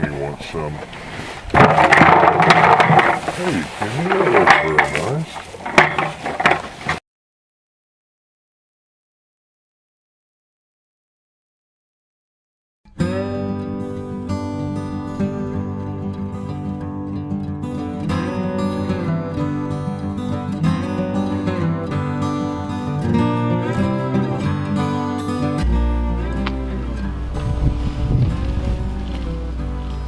Penny wants some. Hey, Penny, that looks very nice.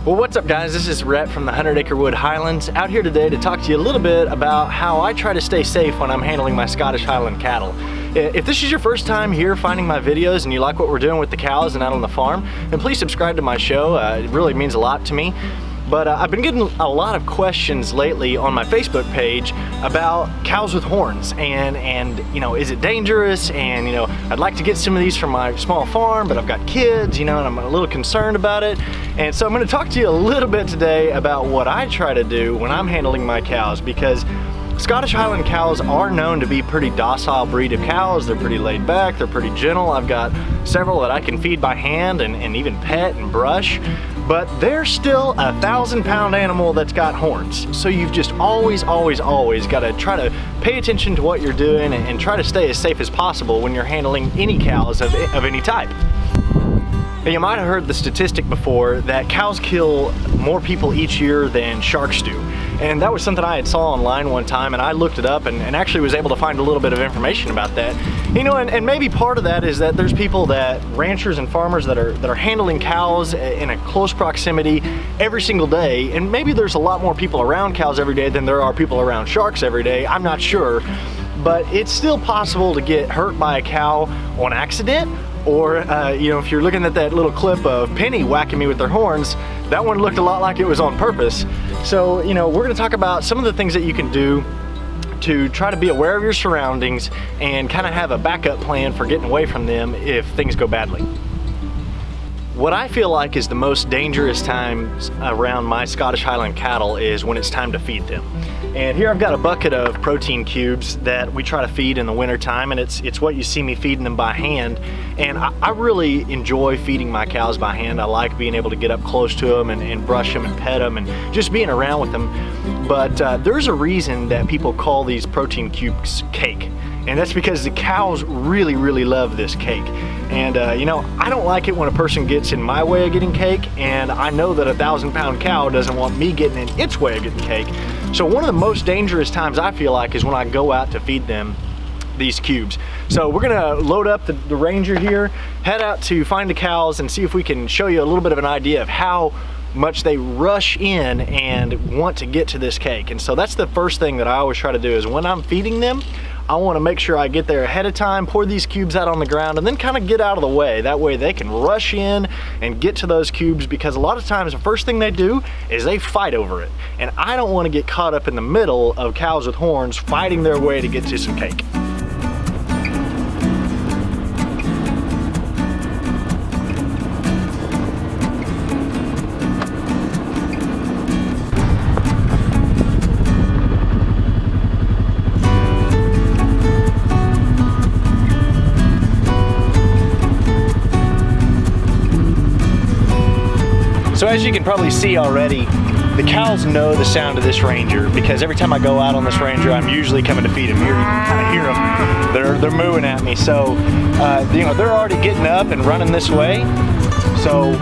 Well, what's up guys? This is Rhett from the 100 Acre Wood Highlands, out here today to talk to you a little bit about how I try to stay safe when I'm handling my Scottish Highland cattle. If this is your first time here finding my videos and you like what we're doing with the cows and out on the farm, then please subscribe to my show. It really means a lot to me. But I've been getting a lot of questions lately on my Facebook page about cows with horns and you know, is it dangerous? And you know, I'd like to get some of these from my small farm, but I've got kids, you know, and I'm a little concerned about it. And so I'm going to talk to you a little bit today about what I try to do when I'm handling my cows, because Scottish Highland cows are known to be pretty docile breed of cows. They're pretty laid back, they're pretty gentle. I've got several that I can feed by hand and even pet and brush. But they're still a 1,000-pound animal that's got horns. So you've just always got to try to pay attention to what you're doing and try to stay as safe as possible when you're handling any cows of any type. Now, you might have heard the statistic before that cows kill more people each year than sharks do. And that was something I had saw online one time, and I looked it up and actually was able to find a little bit of information about that. You know, and maybe part of that is that there's people, that ranchers and farmers that are handling cows in a close proximity every single day, and maybe there's a lot more people around cows every day than there are people around sharks every day. I'm not sure, but it's still possible to get hurt by a cow on accident. Or, you know, if you're looking at that little clip of Penny whacking me with their horns, that one looked a lot like it was on purpose. So, you know, we're gonna talk about some of the things that you can do to try to be aware of your surroundings and kind of have a backup plan for getting away from them if things go badly. What I feel like is the most dangerous times around my Scottish Highland cattle is when it's time to feed them. And here I've got a bucket of protein cubes that we try to feed in the winter time, and it's what you see me feeding them by hand. And I really enjoy feeding my cows by hand. I like being able to get up close to them and brush them and pet them and just being around with them. But there's a reason that people call these protein cubes cake. And that's because the cows really love this cake. And you know, I don't like it when a person gets in my way of getting cake, and I know that a 1,000-pound cow doesn't want me getting in its way of getting cake. So one of the most dangerous times I feel like is when I go out to feed them these cubes. So we're gonna load up the Ranger here, head out to find the cows and see if we can show you a little bit of an idea of how much they rush in and want to get to this cake. And so that's the first thing that I always try to do, is when I'm feeding them, I want to make sure I get there ahead of time, pour these cubes out on the ground, and then kind of get out of the way. That way they can rush in and get to those cubes, because a lot of times the first thing they do is they fight over it. And I don't want to get caught up in the middle of cows with horns fighting their way to get to some cake. So as you can probably see already, the cows know the sound of this Ranger, because every time I go out on this Ranger, I'm usually coming to feed them. You kind of hear them. They're mooing at me. So, you know, they're already getting up and running this way. So,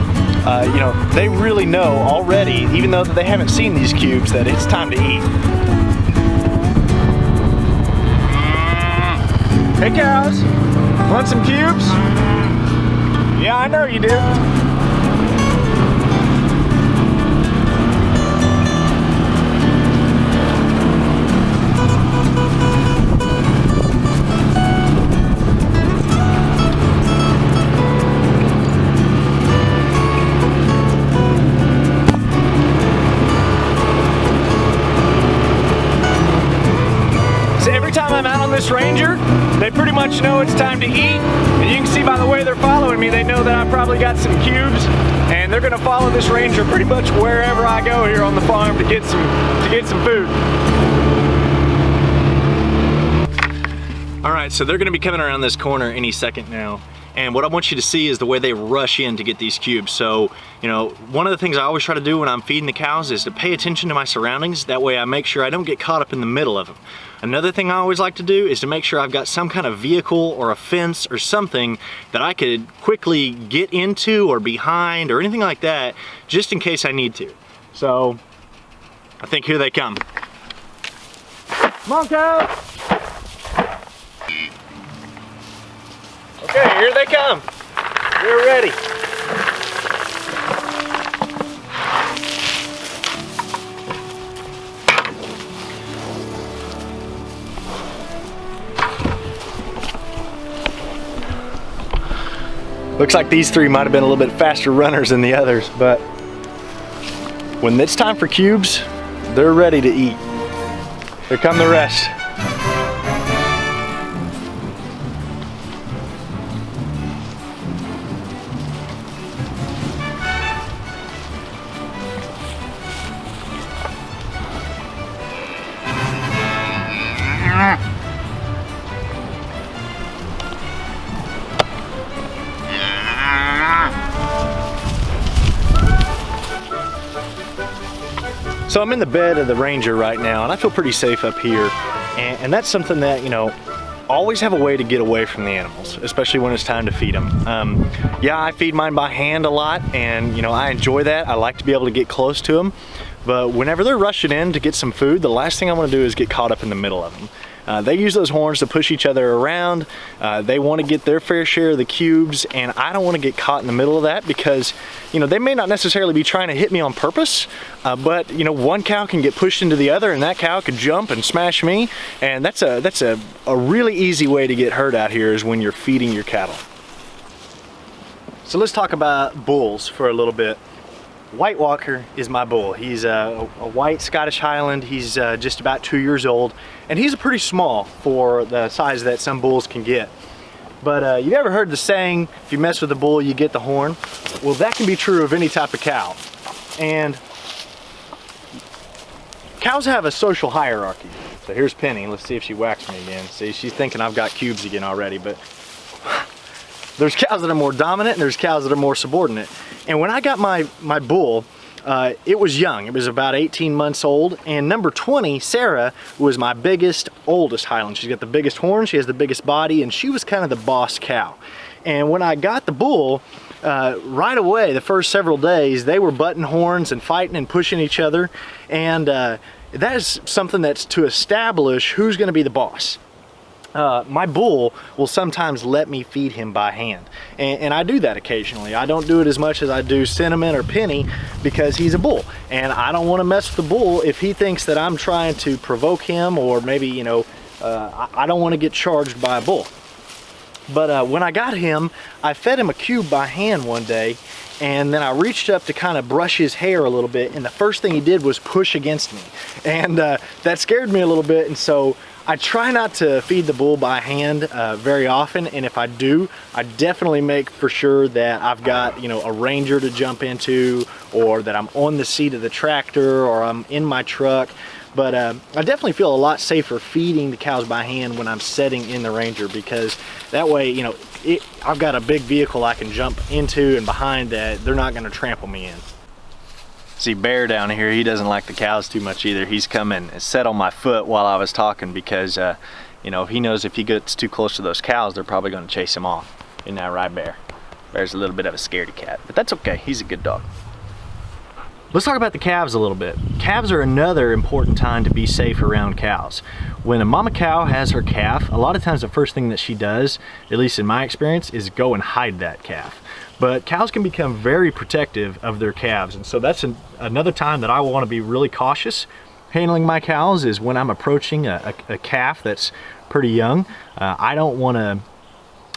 you know, they really know already, even though they haven't seen these cubes, that it's time to eat. Hey cows, want some cubes? Yeah, I know you do. This Ranger, they pretty much know it's time to eat, and you can see by the way they're following me, they know that I probably got some cubes, and they're gonna follow this Ranger pretty much wherever I go here on the farm to get some food. All right, so they're gonna be coming around this corner any second now, And what I want you to see is the way they rush in to get these cubes. So, you know, one of the things I always try to do when I'm feeding the cows is to pay attention to my surroundings. That way I make sure I don't get caught up in the middle of them. Another thing I always like to do is to make sure I've got some kind of vehicle or a fence or something that I could quickly get into or behind or anything like that, just in case I need to. So, I think here they come. Come on, cows! Okay, here they come. We're ready. Looks like these three might have been a little bit faster runners than the others, but when it's time for cubes, they're ready to eat. Here come the rest. So I'm in the bed of the Ranger right now, and I feel pretty safe up here. And that's something that, you know, always have a way to get away from the animals, especially when it's time to feed them. Yeah, I feed mine by hand a lot, and you know, I enjoy that. I like to be able to get close to them. But whenever they're rushing in to get some food, the last thing I want to do is get caught up in the middle of them. They use those horns to push each other around. They want to get their fair share of the cubes, and I don't want to get caught in the middle of that because, you know, they may not necessarily be trying to hit me on purpose, but you know, one cow can get pushed into the other, and that cow could jump and smash me, and that's a really easy way to get hurt out here is when you're feeding your cattle. So let's talk about bulls for a little bit. White Walker is my bull. He's a white Scottish Highland. He's just about 2 years old, and he's pretty small for the size that some bulls can get. But you ever heard the saying, if you mess with a bull, you get the horn? Well, that can be true of any type of cow. And cows have a social hierarchy. So here's Penny. Let's see if she whacks me again. See, she's thinking I've got cubes again already, but there's cows that are more dominant and there's cows that are more subordinate. And when I got my bull, it was young. It was about 18 months old. And number 20, Sarah, was my biggest, oldest Highland. She's got the biggest horn, she has the biggest body, and she was kind of the boss cow. And when I got the bull, right away, the first several days, they were butting horns and fighting and pushing each other. And that is something that's to establish who's gonna be the boss. My bull will sometimes let me feed him by hand, and I do that occasionally. I don't do it as much as I do Cinnamon or Penny because he's a bull, and I don't want to mess with the bull if he thinks that I'm trying to provoke him, or maybe, you know, I don't want to get charged by a bull. But when I got him, I fed him a cube by hand one day, and then I reached up to kind of brush his hair a little bit, and the first thing he did was push against me, and that scared me a little bit. And so I try not to feed the bull by hand very often, and if I do, I definitely make for sure that I've got, you know, a Ranger to jump into, or that I'm on the seat of the tractor, or I'm in my truck. But I definitely feel a lot safer feeding the cows by hand when I'm setting in the Ranger, because that way, you know, I've got a big vehicle I can jump into and behind that they're not going to trample me in. See, Bear down here, he doesn't like the cows too much either. He's come and sat on my foot while I was talking because, you know, he knows if he gets too close to those cows, they're probably going to chase him off. Isn't that right, Bear? Bear's a little bit of a scaredy cat, but that's okay. He's a good dog. Let's talk about the calves a little bit. Calves are another important time to be safe around cows. When a mama cow has her calf, a lot of times the first thing that she does, at least in my experience, is go and hide that calf. But cows can become very protective of their calves, and so that's another time that I want to be really cautious handling my cows, is when I'm approaching a calf that's pretty young. I don't want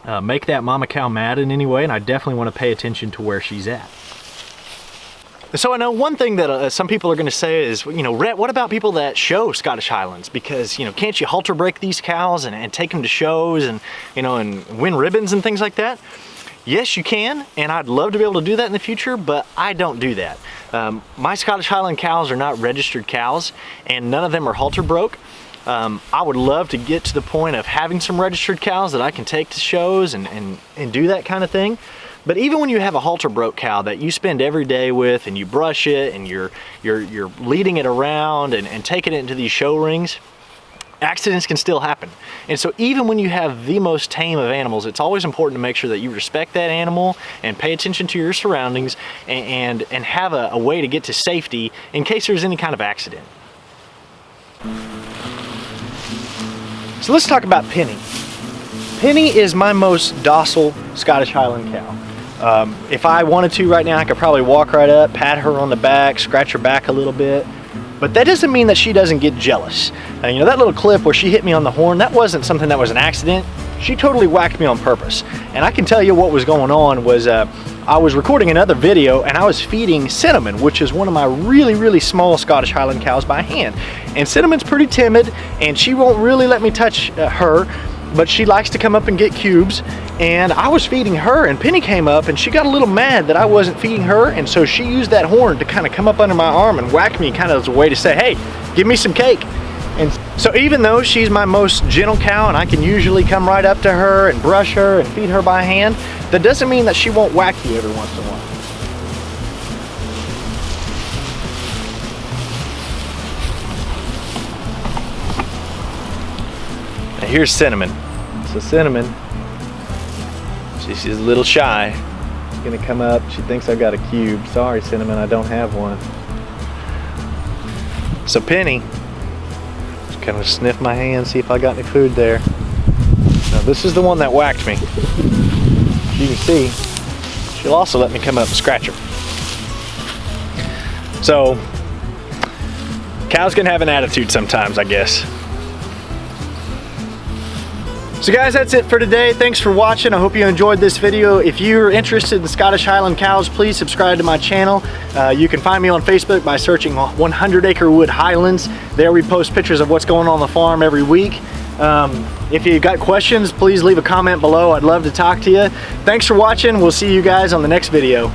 to make that mama cow mad in any way, and I definitely want to pay attention to where she's at. So I know one thing that some people are going to say is, you know, Rhett, what about people that show Scottish Highlands? Because, you know, can't you halter break these cows and take them to shows and, you know, and win ribbons and things like that? Yes, you can, and I'd love to be able to do that in the future, but I don't do that. My Scottish Highland cows are not registered cows, and none of them are halter broke. I would love to get to the point of having some registered cows that I can take to shows and do that kind of thing. But even when you have a halter broke cow that you spend every day with and you brush it and you're leading it around and taking it into these show rings, accidents can still happen. And so even when you have the most tame of animals, it's always important to make sure that you respect that animal and pay attention to your surroundings and have a way to get to safety in case there's any kind of accident. So let's talk about Penny. Penny is my most docile Scottish Highland cow. If I wanted to right now, I could probably walk right up, pat her on the back, scratch her back a little bit. But that doesn't mean that she doesn't get jealous. You know, that little clip where she hit me on the horn, that wasn't something that was an accident. She totally whacked me on purpose. And I can tell you what was going on was I was recording another video and I was feeding Cinnamon, which is one of my really small Scottish Highland cows, by hand. And Cinnamon's pretty timid and she won't really let me touch her, but she likes to come up and get cubes. And I was feeding her and Penny came up and she got a little mad that I wasn't feeding her, and so she used that horn to kind of come up under my arm and whack me kind of as a way to say, hey, give me some cake. And so even though she's my most gentle cow and I can usually come right up to her and brush her and feed her by hand, that doesn't mean that she won't whack you every once in a while. Now here's Cinnamon. So Cinnamon, she's a little shy. She's gonna come up, she thinks I've got a cube. Sorry Cinnamon, I don't have one. So Penny, just kind of sniff my hand, see if I got any food there. Now this is the one that whacked me. You can see, she'll also let me come up and scratch her. So, cows can have an attitude sometimes, I guess. So guys, that's it for today. Thanks for watching. I hope you enjoyed this video. If you're interested in Scottish Highland cows, please subscribe to my channel. You can find me on Facebook by searching 100 Acre Wood Highlands. There we post pictures of what's going on the farm every week. If you've got questions, please leave a comment below. I'd love to talk to you. Thanks for watching. We'll see you guys on the next video.